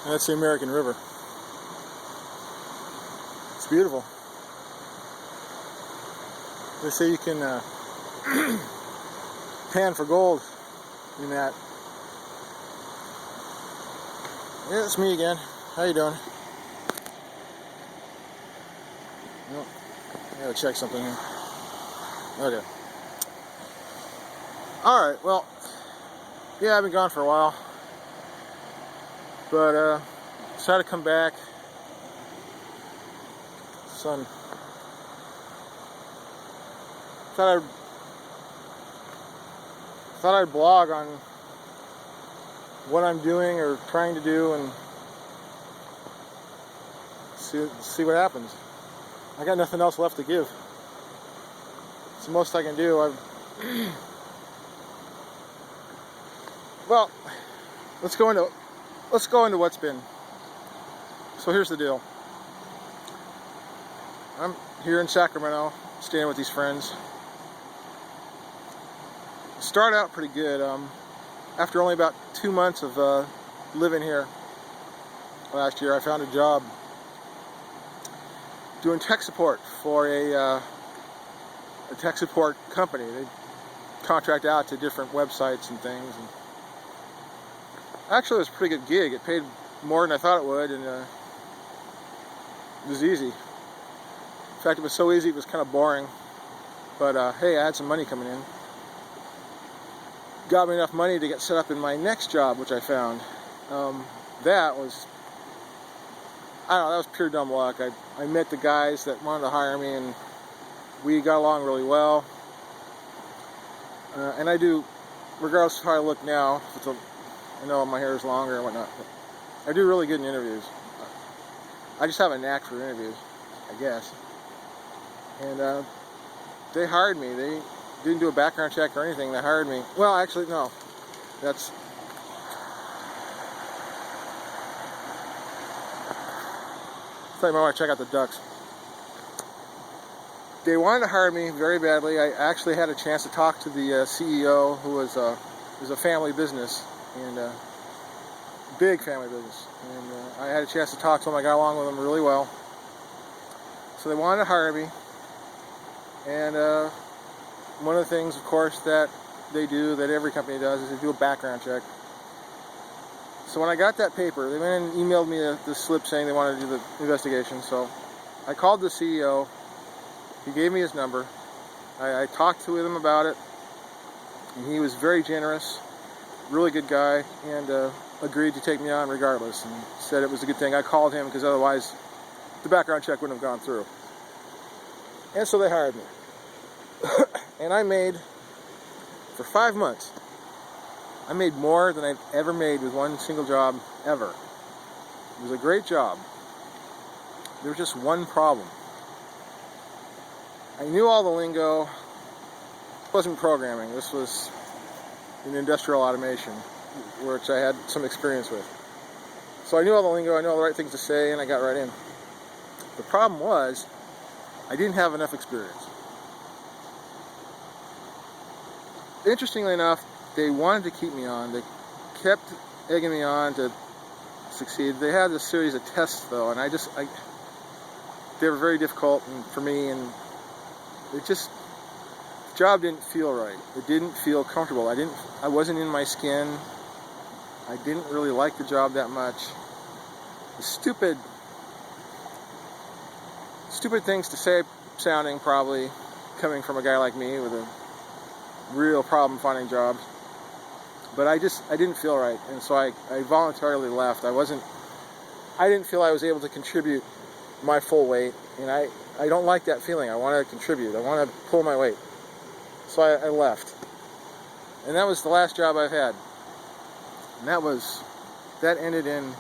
And that's the American River. It's beautiful. They say you can pan for gold in that. Yeah, it's me again. How you doing? Nope. I gotta check something here. Okay. Alright, well, yeah, I've been gone for a while. But, decided to come back. Sun. Thought I'd blog on what I'm doing or trying to do and see what happens. I got nothing else left to give. It's the most I can do. Well, let's go into what's been. So here's the deal. I'm here in Sacramento, staying with these friends. Started out pretty good. After only about 2 months of living here last year, I found a job doing tech support for a tech support company. They contract out to different websites and things. And actually, it was a pretty good gig. It paid more than I thought it would, and it was easy. In fact, it was so easy it was kind of boring. But hey, I had some money coming in. Got me enough money to get set up in my next job, which I found. That was, I don't know, that was pure dumb luck. I met the guys that wanted to hire me, and we got along really well. And I do, regardless of how I look now, I know my hair is longer and whatnot, but I do really good in interviews. I just have a knack for interviews, I guess. And they hired me. They didn't do a background check or anything. They hired me. Well, actually, no. I thought you might want to check out the ducks. They wanted to hire me very badly. I actually had a chance to talk to the CEO, who was a family business, and big family business. And I had a chance to talk to him. I got along with him really well. So they wanted to hire me. And one of the things, of course, that they do, that every company does, is they do a background check. So when I got that paper, they went and emailed me the slip saying they wanted to do the investigation. So I called the CEO. He gave me his number. I talked with him about it. And he was very generous, really good guy, and agreed to take me on regardless. And said it was a good thing I called him, because otherwise the background check wouldn't have gone through. And so they hired me. And I made, for 5 months, I made more than I've ever made with one single job, ever. It was a great job. There was just one problem. I knew all the lingo. It wasn't programming. This was in industrial automation, which I had some experience with. So I knew all the lingo, I knew all the right things to say, and I got right in. The problem was, I didn't have enough experience. Interestingly enough, they wanted to keep me on. They kept egging me on to succeed. They had a series of tests, though, and they were very difficult for me, and the job didn't feel right. It didn't feel comfortable. I wasn't in my skin. I didn't really like the job that much. The stupid things to say sounding, probably, coming from a guy like me with a real problem finding jobs. But I didn't feel right, and so I voluntarily left. I didn't feel I was able to contribute my full weight, and I don't like that feeling. I want to contribute. I want to pull my weight. So I left. And that was the last job I've had. And that ended in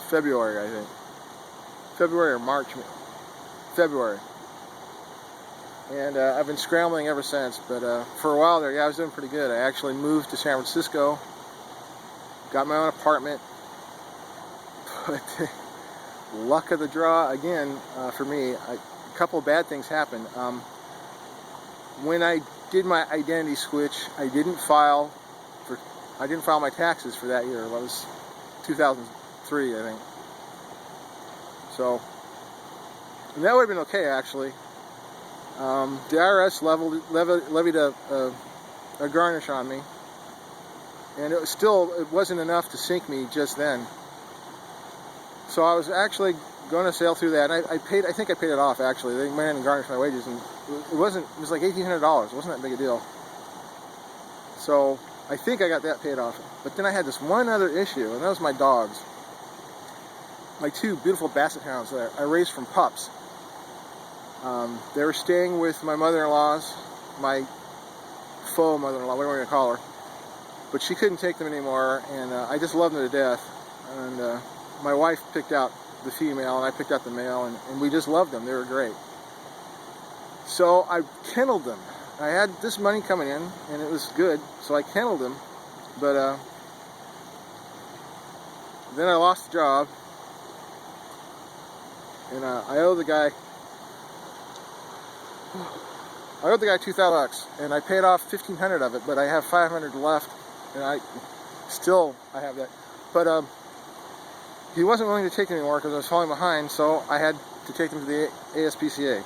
February, I think. February or March. February. And I've been scrambling ever since, but for a while there, yeah, I was doing pretty good. I actually moved to San Francisco, got my own apartment, but luck of the draw, again, for me, a couple of bad things happened. When I did my identity switch, I didn't file my taxes for that year. That was 2013. 3, I think. So, and that would have been okay, actually. The IRS levied a garnish on me, and it wasn't enough to sink me just then. So I was actually going to sail through that, and I think I paid it off, actually. They went in and garnished my wages, and it was like $1,800. It wasn't that big a deal. So I think I got that paid off. But then I had this one other issue, and that was my dogs. My 2 beautiful basset hounds that I raised from pups. They were staying with my mother-in-law's, my faux mother-in-law, whatever you want to call her. But she couldn't take them anymore, and I just loved them to death. And my wife picked out the female, and I picked out the male, and we just loved them. They were great. So I kenneled them. I had this money coming in, and it was good, so I kenneled them. But then I lost the job, and I owe the guy $2,000, and I paid off $1,500 of it, but I have $500 left, and I have that. But he wasn't willing to take it anymore because I was falling behind, so I had to take them to the ASPCA.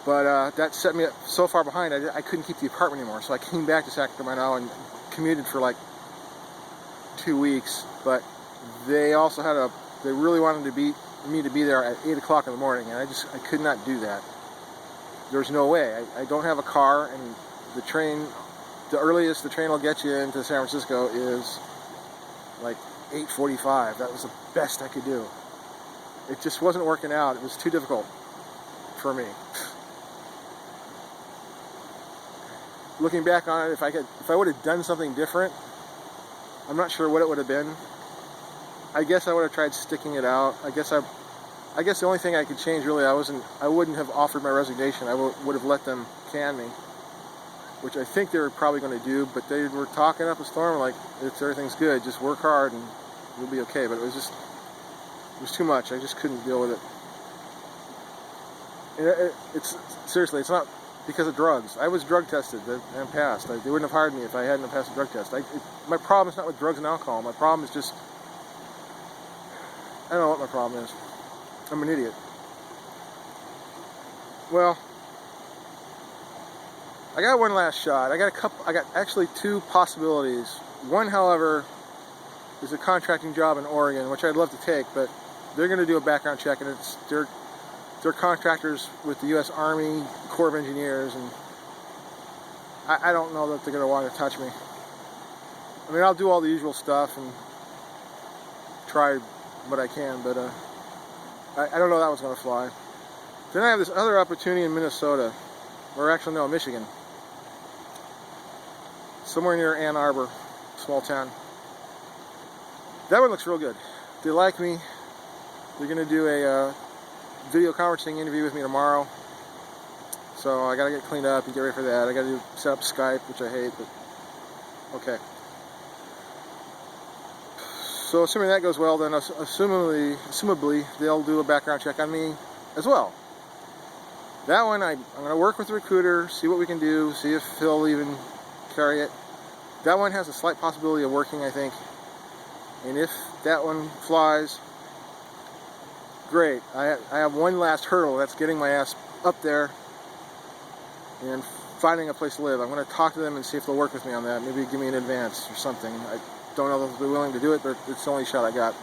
But that set me up so far behind, I couldn't keep the apartment anymore, so I came back to Sacramento and commuted for like 2 weeks. But they also they really wanted me to be there at 8 o'clock in the morning, and I could not do that. There's no way. I don't have a car, and the earliest the train will get you into San Francisco is like 8:45. That was the best I could do. It just wasn't working out. It was too difficult for me. Looking back on it, if I would have done something different, I'm not sure what it would have been. I guess I would have tried sticking it out. I guess the only thing I could change, really, I wouldn't have offered my resignation. I would have let them can me, which I think they were probably going to do, but they were talking up a storm like, everything's good, just work hard and you'll be okay. But it was too much. I just couldn't deal with it. And seriously, it's not because of drugs. I was drug tested and passed. They wouldn't have hired me if I hadn't passed the drug test. My problem is not with drugs and alcohol. My problem is just, I don't know what my problem is. I'm an idiot. Well, I got one last shot. I got actually 2 possibilities. One, however, is a contracting job in Oregon, which I'd love to take, but they're going to do a background check, and they're contractors with the U.S. Army Corps of Engineers, and I don't know that they're going to want to touch me. I mean, I'll do all the usual stuff and try what I can, but I don't know that one's going to fly. Then I have this other opportunity in Minnesota, or actually no, Michigan. Somewhere near Ann Arbor, small town. That one looks real good. They like me. They're going to do a video conferencing interview with me tomorrow. So I got to get cleaned up and get ready for that. I got to set up Skype, which I hate, but okay. So assuming that goes well, then assumably they'll do a background check on me as well. That one, I'm going to work with the recruiter, see what we can do, see if he'll even carry it. That one has a slight possibility of working, I think. And if that one flies, great. I have one last hurdle. That's getting my ass up there and finding a place to live. I'm going to talk to them and see if they'll work with me on that. Maybe give me an advance or something. I don't know if they'll be willing to do it, but it's the only shot I got.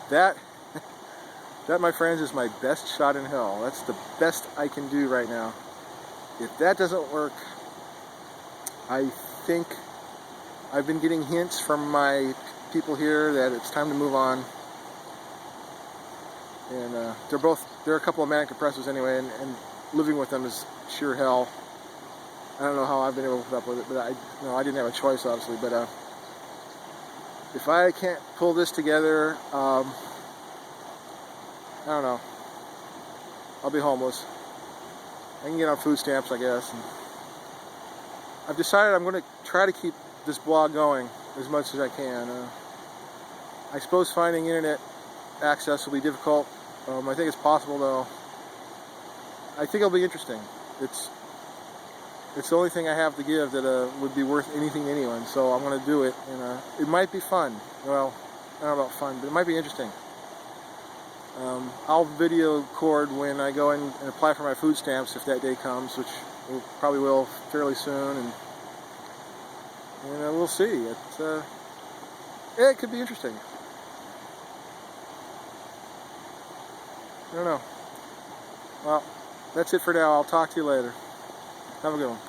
But that, my friends, is my best shot in hell. That's the best I can do right now. If that doesn't work, I think I've been getting hints from my people here that it's time to move on. And they're a couple of manic depressors anyway, and living with them is sheer hell. I don't know how I've been able to put up with it, but I didn't have a choice, obviously. But if I can't pull this together, I don't know. I'll be homeless. I can get on food stamps, I guess. And I've decided I'm going to try to keep this blog going as much as I can. I suppose finding internet access will be difficult. I think it's possible, though. I think it'll be interesting. It's the only thing I have to give that would be worth anything to anyone, so I'm going to do it. And it might be fun. Well, I don't know about fun, but it might be interesting. I'll video record when I go in and apply for my food stamps if that day comes, which probably will fairly soon, and we'll see. Yeah, it could be interesting. I don't know. Well, that's it for now. I'll talk to you later. Have a good one.